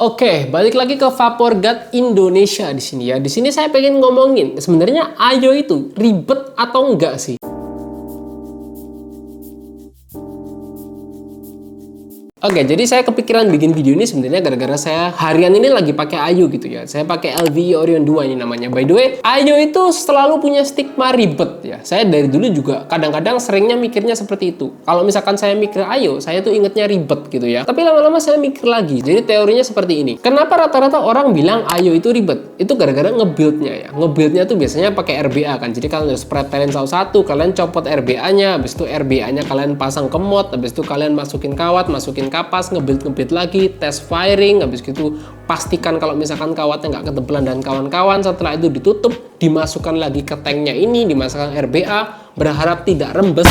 Oke, balik lagi ke Vaporgat Indonesia di sini ya. Di sini saya pengen ngomongin sebenarnya Ayo itu ribet atau enggak sih? Oke, jadi saya kepikiran bikin video ini sebenarnya gara-gara saya harian ini lagi pakai Ayo gitu ya. Saya pakai LV Orion 2 ini namanya. By the way, Ayo itu selalu punya stigma ribet ya. Saya dari dulu juga kadang-kadang seringnya mikirnya seperti itu. Kalau misalkan saya mikir Ayo, saya tuh ingetnya ribet gitu ya. Tapi lama-lama saya mikir lagi. Jadi teorinya seperti ini. Kenapa rata-rata orang bilang Ayo itu ribet? Itu gara-gara nge-build-nya ya. Nge-build-nya tuh biasanya pakai RBA kan. Jadi kalian harus pretelin satu-satu, kalian copot RBA-nya, habis itu RBA-nya kalian pasang ke mod, habis itu kalian masukin kawat, masukin kapas, ngebuild lagi, tes firing, habis gitu pastikan kalau misalkan kawatnya nggak ketebelan dan kawan-kawan. Setelah itu ditutup, dimasukkan lagi ke tanknya ini, dimasukkan RBA, berharap tidak rembes.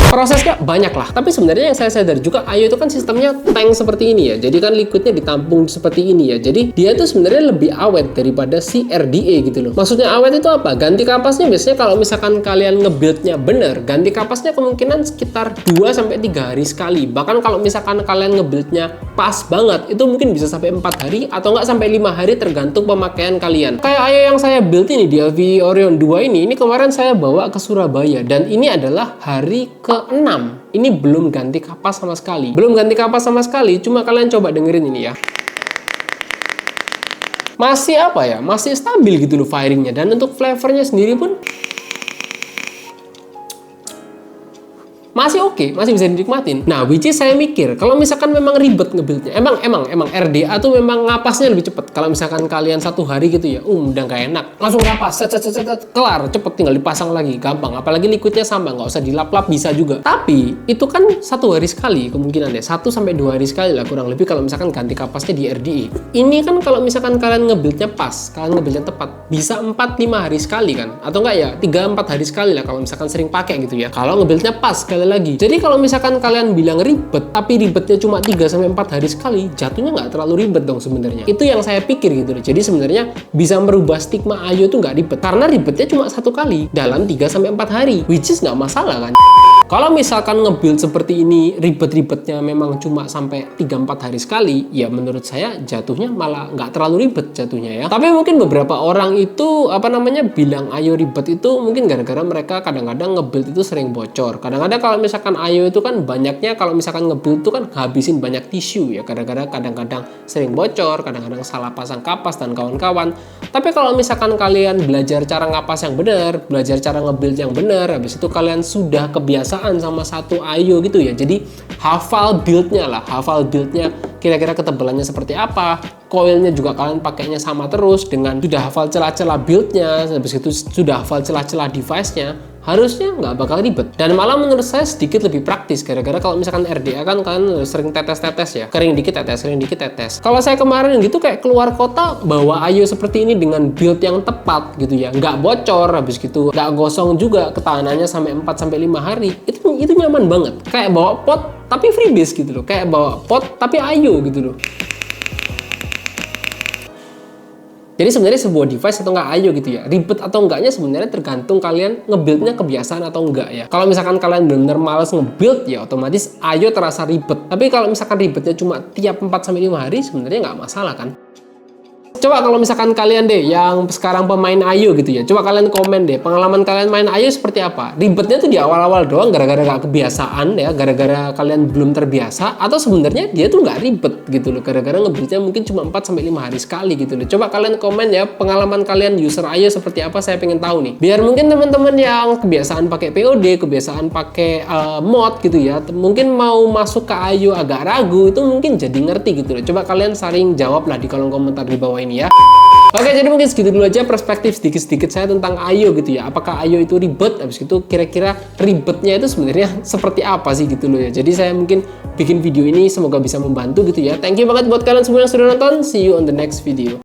Prosesnya banyak lah, tapi sebenarnya yang saya sadar juga Ayo itu kan sistemnya tank seperti ini ya. Jadi kan liquidnya ditampung seperti ini ya. Jadi dia tuh sebenarnya lebih awet daripada si RDA gitu loh. Maksudnya awet itu apa? Ganti kapasnya biasanya kalau misalkan kalian ngebuildnya bener, ganti kapasnya kemungkinan sekitar 2-3 hari sekali. Bahkan kalau misalkan kalian ngebuildnya pas banget, itu mungkin bisa sampai 4 hari atau nggak sampai 5 hari tergantung pemakaian kalian. Kayak Ayo yang saya build ini di LV Orion 2 ini kemarin saya bawa ke Surabaya dan ini adalah hari ke-6. Ini belum ganti kapas sama sekali. Belum ganti kapas sama sekali, cuma kalian coba dengerin ini ya. Masih apa ya? Masih stabil gitu loh firingnya. Dan untuk flavornya sendiri pun masih oke, masih bisa dinikmatin. Nah, which is saya mikir, kalau misalkan memang ribet ngebuildnya, emang RDA tuh memang ngapasnya lebih cepet. Kalau misalkan kalian 1 hari gitu ya, udah nggak enak, langsung ngapas, kelar, cepet tinggal dipasang lagi, gampang. Apalagi liquidnya sama, nggak usah dilap-lap, bisa juga. Tapi itu kan 1 hari sekali kemungkinan ya, 1-2 hari sekali lah kurang lebih kalau misalkan ganti kapasnya di RDA. Ini kan kalau misalkan kalian ngebuildnya pas, kalian ngebuildnya tepat, bisa 4-5 hari sekali kan, atau enggak ya 3-4 hari sekali lah kalau misalkan sering pakai gitu ya. Kalau ngebuildnya pas sekali lagi. Jadi kalau misalkan kalian bilang ribet, tapi ribetnya cuma 3-4 hari sekali, jatuhnya nggak terlalu ribet dong sebenarnya. Itu yang saya pikir gitu loh. Jadi sebenarnya bisa merubah stigma Ayo itu nggak ribet. Karena ribetnya cuma 1 kali dalam 3-4 hari. Which is nggak masalah kan. Kalau misalkan nge-build seperti ini, ribet-ribetnya memang cuma sampai 3-4 hari sekali, ya menurut saya jatuhnya malah nggak terlalu ribet jatuhnya ya. Tapi mungkin beberapa orang itu, bilang Ayo ribet itu mungkin gara-gara mereka kadang-kadang nge-build itu sering bocor. Kadang-kadang kalau misalkan Ayo itu kan banyaknya, kalau misalkan nge-build itu kan habisin banyak tisu ya. Kadang-kadang sering bocor, kadang-kadang salah pasang kapas dan kawan-kawan. Tapi kalau misalkan kalian belajar cara ngapas yang benar, belajar cara nge-build yang benar, habis itu kalian sudah kebiasaan sama satu Ayo gitu ya. Jadi hafal buildnya kira-kira ketebalannya seperti apa, coilnya juga kalian pakainya sama terus, dengan sudah hafal celah-celah buildnya, habis itu sudah hafal celah-celah device-nya, harusnya nggak bakal ribet. Dan malah menurut saya sedikit lebih praktis, gara-gara kalau misalkan RDA kan kalian sering tetes-tetes ya, kering dikit tetes. Kalau saya kemarin gitu kayak keluar kota bawa Ayo seperti ini dengan build yang tepat gitu ya, nggak bocor, habis gitu nggak gosong juga, ketahanannya sampai 4-5 hari, itu nyaman banget. Kayak bawa pot tapi freebase gitu loh, kayak bawa pot tapi Ayo gitu loh. Jadi sebenarnya sebuah device atau enggak Ayo gitu ya, ribet atau enggaknya sebenarnya tergantung kalian nge-buildnya kebiasaan atau enggak ya. Kalau misalkan kalian benar-benar males nge-build ya otomatis Ayo terasa ribet. Tapi kalau misalkan ribetnya cuma tiap 4-5 hari sebenarnya nggak masalah kan. Coba kalau misalkan kalian deh yang sekarang pemain Ayo gitu ya, coba kalian komen deh pengalaman kalian main Ayo seperti apa. Ribetnya tuh di awal-awal doang gara-gara gak kebiasaan ya, gara-gara kalian belum terbiasa, atau sebenarnya dia tuh nggak ribet gitu loh, gara-gara nge-buildnya mungkin cuma 4-5 hari sekali gitu loh. Coba kalian komen ya pengalaman kalian user Ayo seperti apa, saya pengen tahu nih. Biar mungkin teman-teman yang kebiasaan pakai POD, kebiasaan pakai mod gitu ya, mungkin mau masuk ke Ayo agak ragu, itu mungkin jadi ngerti gitu loh. Coba kalian saling jawab lah di kolom komentar di bawah ini ya. Oke, jadi mungkin segitu dulu aja perspektif sedikit-sedikit saya tentang Ayo gitu ya. Apakah Ayo itu ribet? Habis itu kira-kira ribetnya itu sebenarnya seperti apa sih gitu loh ya. Jadi saya mungkin bikin video ini semoga bisa membantu gitu ya. Thank you banget buat kalian semua yang sudah nonton. See you on the next video.